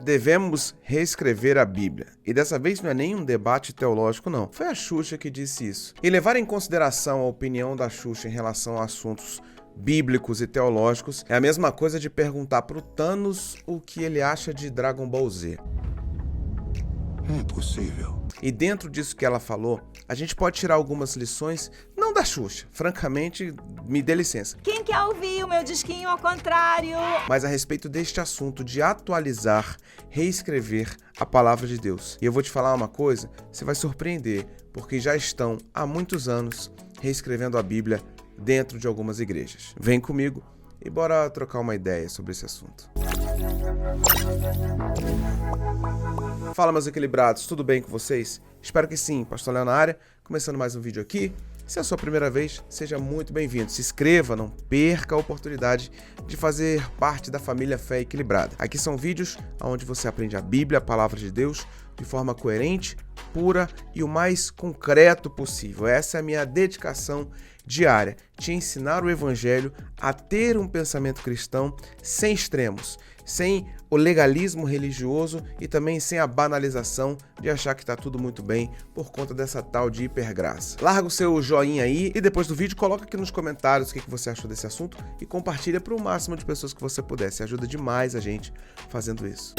Devemos reescrever a Bíblia. E dessa vez não é nem um debate teológico, não. Foi a Xuxa que disse isso. E levar em consideração a opinião da Xuxa em relação a assuntos bíblicos e teológicos é a mesma coisa de perguntar pro Thanos o que ele acha de Dragon Ball Z. É possível. E dentro disso que ela falou, a gente pode tirar algumas lições, não da Xuxa, francamente, me dê licença, Quem quer ouvir o meu disquinho ao contrário? mas a respeito deste assunto de atualizar, reescrever a palavra de Deus. E eu vou te falar uma coisa, você vai surpreender, porque já estão há muitos anos reescrevendo a Bíblia dentro de algumas igrejas. Vem comigo e bora trocar uma ideia sobre esse assunto. Fala, meus equilibrados, tudo bem com vocês? Espero que sim, Pastor Léo na área, começando mais um vídeo aqui. Se é a sua primeira vez, seja muito bem-vindo. Se inscreva, não perca a oportunidade de fazer parte da família Fé Equilibrada. Aqui são vídeos onde você aprende a Bíblia, a Palavra de Deus, de forma coerente, pura e o mais concreto possível. Essa é a minha dedicação diária, te ensinar o Evangelho a ter um pensamento cristão sem extremos, sem o legalismo religioso e também sem a banalização de achar que está tudo muito bem por conta dessa tal de hipergraça. Larga o seu joinha aí e depois do vídeo coloca aqui nos comentários o que você achou desse assunto e compartilha para o máximo de pessoas que você puder. Se ajuda demais a gente fazendo isso.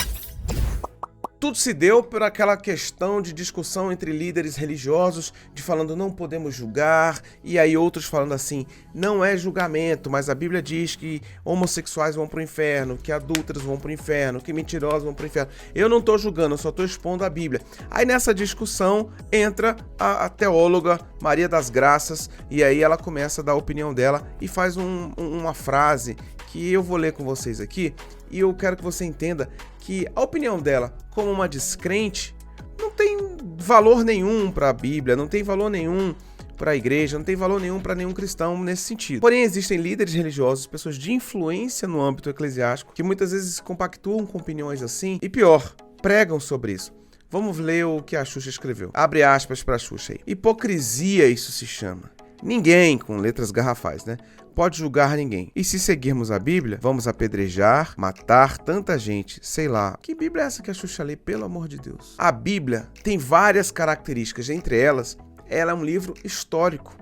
Tudo se deu por aquela questão de discussão entre líderes religiosos, de falando não podemos julgar, e aí outros falando assim, não é julgamento, mas a Bíblia diz que homossexuais vão pro inferno, que adúlteros vão pro inferno, que mentirosos vão pro inferno. Eu não tô julgando, eu só tô expondo a Bíblia. Aí nessa discussão entra a teóloga Maria das Graças, e aí ela começa a dar a opinião dela e faz uma frase que eu vou ler com vocês aqui, e eu quero que você entenda que a opinião dela, como uma descrente, não tem valor nenhum para a Bíblia, não tem valor nenhum para a igreja, não tem valor nenhum para nenhum cristão nesse sentido. Porém, existem líderes religiosos, pessoas de influência no âmbito eclesiástico, que muitas vezes compactuam com opiniões assim, e pior, pregam sobre isso. Vamos ler o que a Xuxa escreveu. Abre aspas para a Xuxa aí. Hipocrisia, isso se chama. Ninguém, com letras garrafais, né, pode julgar ninguém. E se seguirmos a Bíblia, vamos apedrejar, matar tanta gente, sei lá. Que Bíblia é essa que a Xuxa lê, pelo amor de Deus? A Bíblia tem várias características, entre elas, ela é um livro histórico.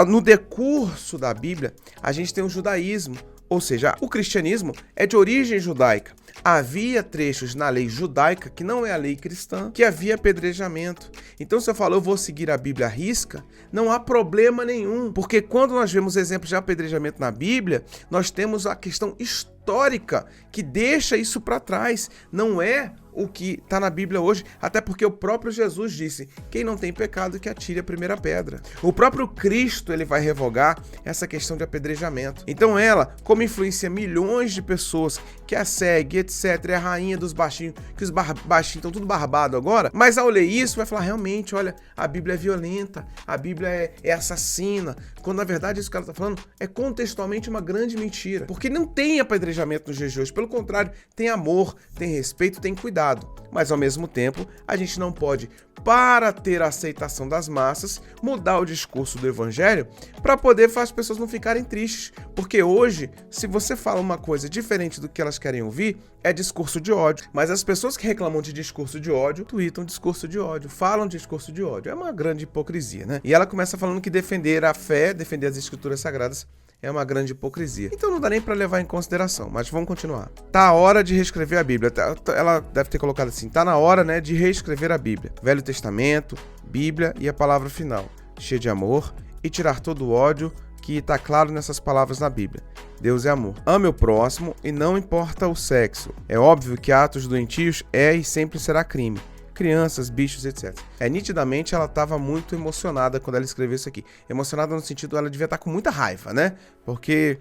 No decurso da Bíblia, a gente tem o judaísmo, ou seja, o cristianismo é de origem judaica. Havia trechos na lei judaica, que não é a lei cristã, que havia apedrejamento. Então, se eu falo, eu vou seguir a Bíblia à risca, não há problema nenhum. Porque quando nós vemos exemplos de apedrejamento na Bíblia, nós temos a questão histórica que deixa isso para trás. Não é o que está na Bíblia hoje, até porque o próprio Jesus disse, quem não tem pecado que atire a primeira pedra. O próprio Cristo, ele vai revogar essa questão de apedrejamento. Então ela, como influencia milhões de pessoas que a segue, etc, é a rainha dos baixinhos, que os baixinhos estão tudo barbado agora, mas ao ler isso vai falar, realmente, olha, a Bíblia é violenta, a Bíblia é assassina, quando na verdade isso que ela está falando é contextualmente uma grande mentira, porque não tem apedrejamento nos dias de hoje, pelo contrário, tem amor, tem respeito, tem cuidado. Mas ao mesmo tempo, a gente não pode, para ter a aceitação das massas, mudar o discurso do evangelho para poder fazer as pessoas não ficarem tristes. Porque hoje, se você fala uma coisa diferente do que elas querem ouvir, é discurso de ódio. Mas as pessoas que reclamam de discurso de ódio, tweetam discurso de ódio, falam discurso de ódio. É uma grande hipocrisia, né? E ela começa falando que defender a fé, defender as escrituras sagradas, é uma grande hipocrisia. Então não dá nem para levar em consideração, mas vamos continuar. Tá a hora de reescrever a Bíblia. Ela deve ter colocado assim, tá na hora, né, de reescrever a Bíblia. Velho Testamento, Bíblia e a palavra final, cheia de amor, e tirar todo o ódio que tá claro nessas palavras na Bíblia. Deus é amor. Ame o próximo e não importa o sexo. É óbvio que atos doentios é e sempre será crime. Crianças, bichos, etc. Nitidamente ela estava muito emocionada quando ela escreveu isso aqui. Emocionada no sentido, ela devia estar com muita raiva, né? Porque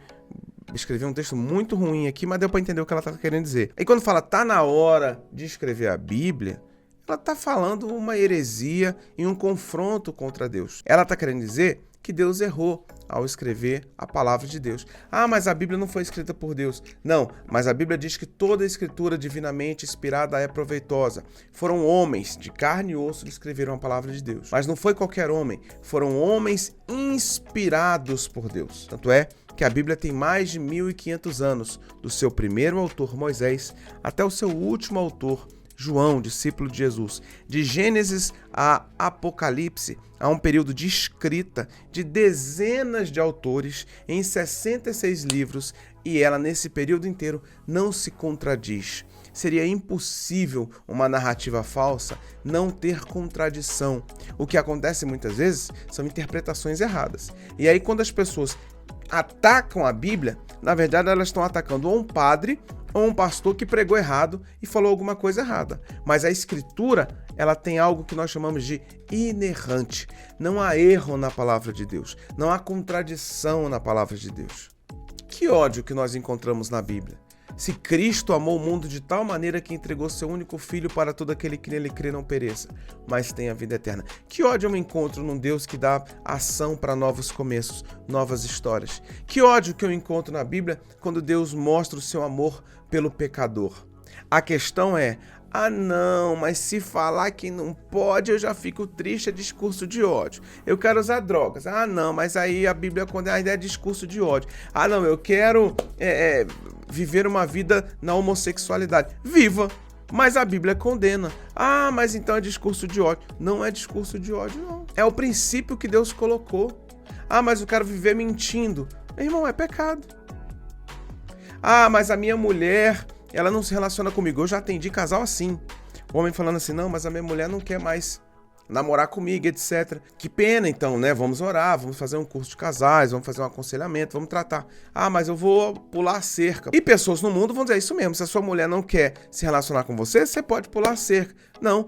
escreveu um texto muito ruim aqui, mas deu para entender o que ela está querendo dizer. E quando fala, tá na hora de escrever a Bíblia, ela está falando uma heresia e um confronto contra Deus. Ela está querendo dizer que Deus errou ao escrever a palavra de Deus. Ah, mas a Bíblia não foi escrita por Deus. Não, mas a Bíblia diz que toda a escritura divinamente inspirada é proveitosa. Foram homens de carne e osso que escreveram a palavra de Deus. Mas não foi qualquer homem, foram homens inspirados por Deus. Tanto é que a Bíblia tem mais de 1.500 anos, do seu primeiro autor, Moisés, até o seu último autor, João, discípulo de Jesus. De Gênesis a Apocalipse, há um período de escrita de dezenas de autores em 66 livros, e ela, nesse período inteiro, não se contradiz. Seria impossível uma narrativa falsa não ter contradição. O que acontece muitas vezes são interpretações erradas. E aí, quando as pessoas atacam a Bíblia, na verdade elas estão atacando ou um padre ou um pastor que pregou errado e falou alguma coisa errada. Mas a Escritura, ela tem algo que nós chamamos de inerrante. Não há erro na palavra de Deus. Não há contradição na palavra de Deus. Que ódio que nós encontramos na Bíblia. Se Cristo amou o mundo de tal maneira que entregou seu único filho para todo aquele que nele crê não pereça, mas tenha vida eterna. Que ódio eu encontro num Deus que dá ação para novos começos, novas histórias. Que ódio que eu encontro na Bíblia quando Deus mostra o seu amor pelo pecador. A questão é, não, mas se falar que não pode, eu já fico triste, é discurso de ódio. Eu quero usar drogas. Não, mas aí a Bíblia condena, a ideia é discurso de ódio. Não, eu quero viver uma vida na homossexualidade. Viva! Mas a Bíblia condena. Mas então é discurso de ódio. Não é discurso de ódio, não. É o princípio que Deus colocou. Mas eu quero viver mentindo. Meu irmão, é pecado. Mas a minha mulher, ela não se relaciona comigo. Eu já atendi casal assim. O homem falando assim, não, mas a minha mulher não quer mais namorar comigo, etc. Que pena então, né? Vamos orar, vamos fazer um curso de casais, vamos fazer um aconselhamento, vamos tratar. Mas eu vou pular a cerca. E pessoas no mundo vão dizer isso mesmo. Se a sua mulher não quer se relacionar com você, você pode pular a cerca. Não,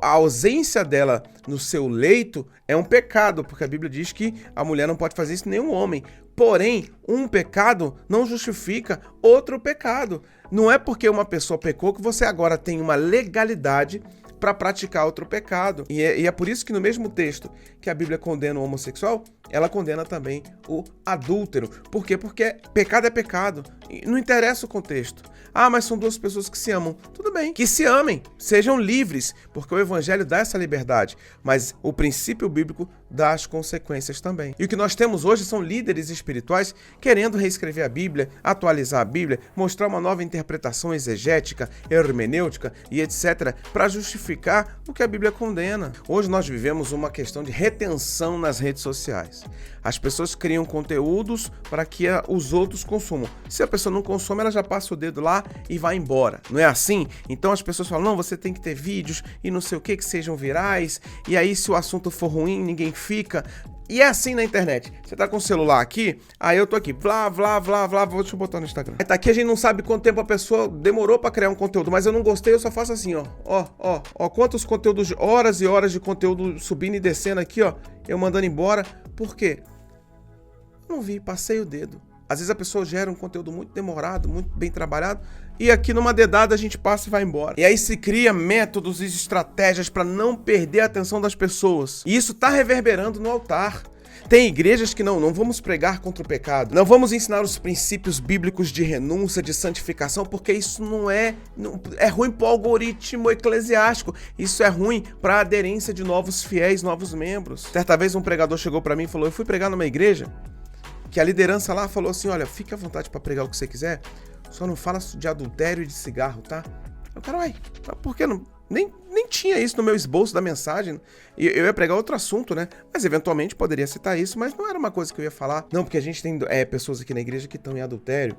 a ausência dela no seu leito é um pecado, porque a Bíblia diz que a mulher não pode fazer isso nem um homem. Porém, um pecado não justifica outro pecado. Não é porque uma pessoa pecou que você agora tem uma legalidade para praticar outro pecado. E é por isso que no mesmo texto que a Bíblia condena o homossexual, ela condena também o adúltero. Por quê? Porque pecado é pecado. E não interessa o contexto. Mas são duas pessoas que se amam. Tudo bem, que se amem, sejam livres, porque o Evangelho dá essa liberdade. Mas o princípio bíblico dá as consequências também. E o que nós temos hoje são líderes espirituais querendo reescrever a Bíblia, atualizar a Bíblia, mostrar uma nova interpretação exegética, hermenêutica e etc. para justificar o que a Bíblia condena. Hoje nós vivemos uma questão de retenção nas redes sociais. As pessoas criam conteúdos para que os outros consumam. Se a pessoa não consome, ela já passa o dedo lá e vai embora. Não é assim? Então as pessoas falam, não, você tem que ter vídeos e não sei o que sejam virais, e aí se o assunto for ruim, ninguém fica. E é assim na internet. Você tá com o celular aqui, aí eu tô aqui, blá, blá, blá, blá, deixa eu botar no Instagram. Aí tá aqui, a gente não sabe quanto tempo a pessoa demorou pra criar um conteúdo, mas eu não gostei, eu só faço assim, ó, quantos conteúdos, horas e horas de conteúdo subindo e descendo aqui, ó, eu mandando embora. Por quê? Não vi, passei o dedo. Às vezes a pessoa gera um conteúdo muito demorado, muito bem trabalhado, e aqui numa dedada a gente passa e vai embora. E aí se cria métodos e estratégias para não perder a atenção das pessoas. E isso tá reverberando no altar. Tem igrejas que não vamos pregar contra o pecado, não vamos ensinar os princípios bíblicos de renúncia, de santificação, porque isso é ruim para o algoritmo eclesiástico, isso é ruim para a aderência de novos fiéis, novos membros. Certa vez um pregador chegou para mim e falou, eu fui pregar numa igreja, que a liderança lá falou assim, olha, fique à vontade para pregar o que você quiser, só não fala de adultério e de cigarro, tá? Eu quero, por que não? Nem tinha isso no meu esboço da mensagem. E eu ia pregar outro assunto, né? Mas eventualmente poderia citar isso, mas não era uma coisa que eu ia falar. Não, porque a gente tem pessoas aqui na igreja que estão em adultério.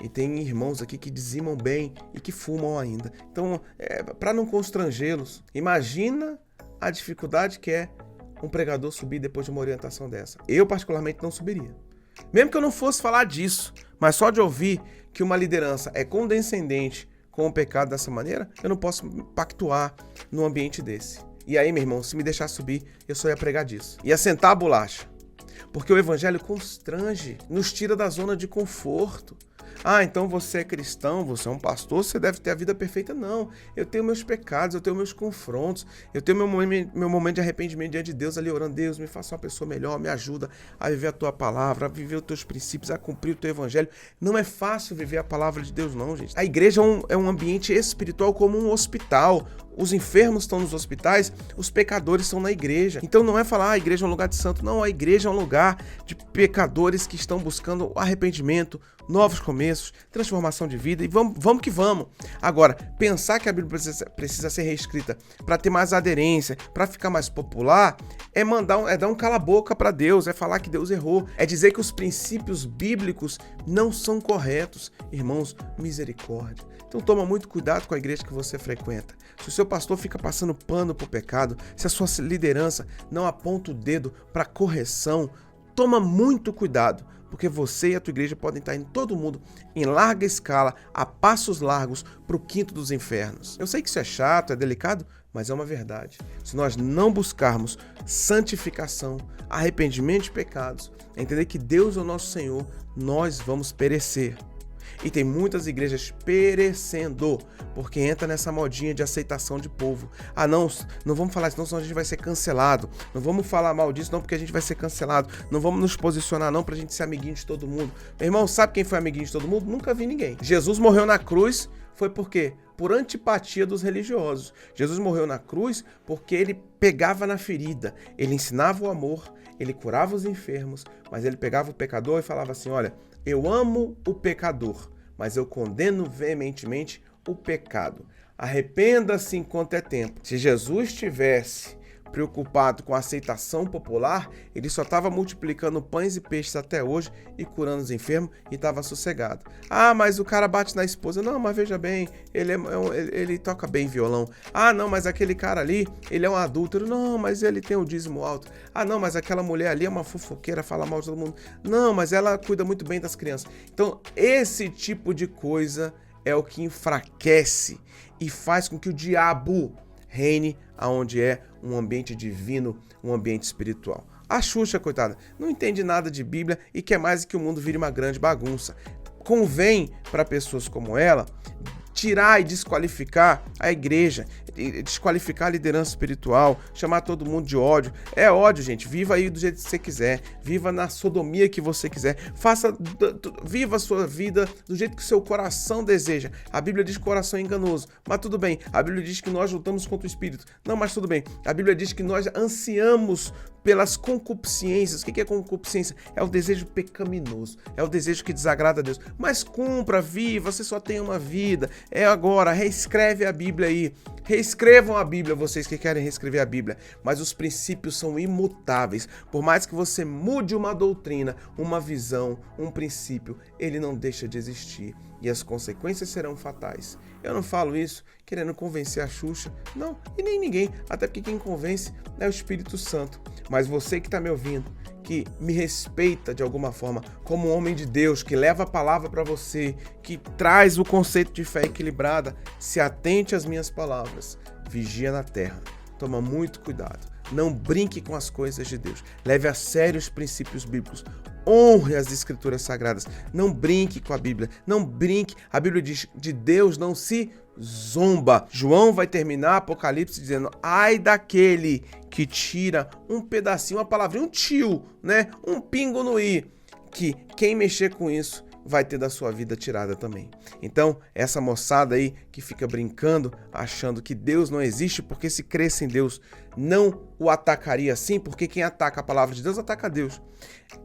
E tem irmãos aqui que dizimam bem e que fumam ainda. Então, para não constrangê-los, imagina a dificuldade que é um pregador subir depois de uma orientação dessa. Eu, particularmente, não subiria. Mesmo que eu não fosse falar disso, mas só de ouvir que uma liderança é condescendente com o pecado dessa maneira, eu não posso pactuar num ambiente desse. E aí, meu irmão, se me deixar subir, eu só ia pregar disso. Ia sentar a bolacha. Porque o evangelho constrange, nos tira da zona de conforto. Então você é cristão, você é um pastor, você deve ter a vida perfeita. Não, eu tenho meus pecados, eu tenho meus confrontos, eu tenho meu momento de arrependimento diante de Deus ali orando, Deus, me faça uma pessoa melhor, me ajuda a viver a tua palavra, a viver os teus princípios, a cumprir o teu evangelho. Não é fácil viver a palavra de Deus não, gente. A igreja é um ambiente espiritual como um hospital. os enfermos estão nos hospitais, os pecadores estão na igreja. Então não é falar a igreja é um lugar de santo, não, a igreja é um lugar de pecadores que estão buscando arrependimento, novos começos, transformação de vida e vamos que vamos. Agora, pensar que a Bíblia precisa ser reescrita para ter mais aderência, para ficar mais popular, é dar um cala-boca para Deus, é falar que Deus errou, é dizer que os princípios bíblicos não são corretos. Irmãos, misericórdia. Então toma muito cuidado com a igreja que você frequenta. Se o seu pastor fica passando pano pro pecado, se a sua liderança não aponta o dedo para correção, toma muito cuidado, porque você e a tua igreja podem estar indo todo mundo em larga escala, a passos largos, para o quinto dos infernos. Eu sei que isso é chato, é delicado, mas é uma verdade. Se nós não buscarmos santificação, arrependimento de pecados, entender que Deus é o nosso Senhor, nós vamos perecer. E tem muitas igrejas perecendo, porque entra nessa modinha de aceitação de povo. Ah, não vamos falar isso, não, senão a gente vai ser cancelado. Não vamos falar mal disso, não, porque a gente vai ser cancelado. Não vamos nos posicionar, não, pra gente ser amiguinho de todo mundo. Meu irmão, sabe quem foi amiguinho de todo mundo? Nunca vi ninguém. Jesus morreu na cruz, foi por quê? Por antipatia dos religiosos. Jesus morreu na cruz porque ele pegava na ferida, ele ensinava o amor, ele curava os enfermos, mas ele pegava o pecador e falava assim, olha, eu amo o pecador, mas eu condeno veementemente o pecado. Arrependa-se enquanto é tempo. Se Jesus tivesse preocupado com a aceitação popular, ele só estava multiplicando pães e peixes até hoje e curando os enfermos e estava sossegado. Ah, mas o cara bate na esposa. Não, mas veja bem, ele toca bem violão. Ah, não, mas aquele cara ali, ele é um adúltero. Não, mas ele tem o dízimo alto. Ah, não, mas aquela mulher ali é uma fofoqueira, fala mal de todo mundo. Não, mas ela cuida muito bem das crianças. Então, esse tipo de coisa é o que enfraquece e faz com que o diabo reine aonde é um ambiente divino, um ambiente espiritual. A Xuxa, coitada, não entende nada de Bíblia e quer mais que o mundo vire uma grande bagunça. Convém para pessoas como ela tirar e desqualificar a igreja, desqualificar a liderança espiritual, chamar todo mundo de ódio. É ódio, gente. Viva aí do jeito que você quiser. Viva na sodomia que você quiser. Viva a sua vida do jeito que o seu coração deseja. A Bíblia diz que o coração é enganoso. Mas tudo bem. A Bíblia diz que nós lutamos contra o espírito. Não, mas tudo bem. A Bíblia diz que nós ansiamos pelas concupiscências. O que é concupiscência? É o desejo pecaminoso. É o desejo que desagrada a Deus. Mas cumpra, viva. Você só tem uma vida. É agora. Reescreve a Bíblia aí. Reescrevam a Bíblia, vocês que querem reescrever a Bíblia, mas os princípios são imutáveis. Por mais que você mude uma doutrina, uma visão, um princípio, ele não deixa de existir e as consequências serão fatais. Eu não falo isso querendo convencer a Xuxa, não, e nem ninguém, até porque quem convence é o Espírito Santo. Mas você que está me ouvindo, que me respeita de alguma forma como um homem de Deus, que leva a palavra para você, que traz o conceito de fé equilibrada, se atente às minhas palavras, vigia na terra, toma muito cuidado, não brinque com as coisas de Deus, leve a sério os princípios bíblicos, honre as escrituras sagradas, não brinque com a Bíblia, não brinque, a Bíblia diz, de Deus não se zomba. João vai terminar Apocalipse dizendo, ai daquele que tira um pedacinho, uma palavrinha, um tio, né? Um pingo no i, que quem mexer com isso vai ter da sua vida tirada também. Então, essa moçada aí que fica brincando, achando que Deus não existe, porque se cresce em Deus, não o atacaria assim, porque quem ataca a palavra de Deus, ataca Deus.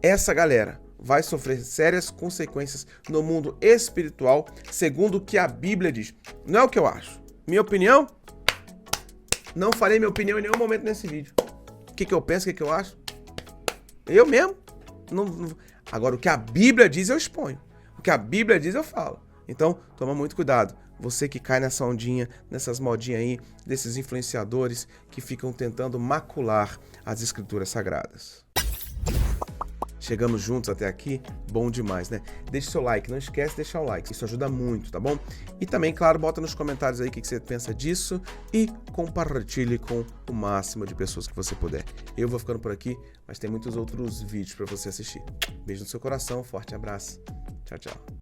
Essa galera vai sofrer sérias consequências no mundo espiritual, segundo o que a Bíblia diz. Não é o que eu acho. Minha opinião? Não falei minha opinião em nenhum momento nesse vídeo. O que eu penso, o que eu acho? Eu mesmo? Não. Agora, o que a Bíblia diz, eu exponho. O que a Bíblia diz, eu falo. Então, toma muito cuidado. Você que cai nessa ondinha, nessas modinhas aí, desses influenciadores que ficam tentando macular as escrituras sagradas. Chegamos juntos até aqui, bom demais, né? Deixe seu like, não esquece de deixar o like, isso ajuda muito, tá bom? E também, claro, bota nos comentários aí o que você pensa disso e compartilhe com o máximo de pessoas que você puder. Eu vou ficando por aqui, mas tem muitos outros vídeos para você assistir. Beijo no seu coração, forte abraço, tchau, tchau.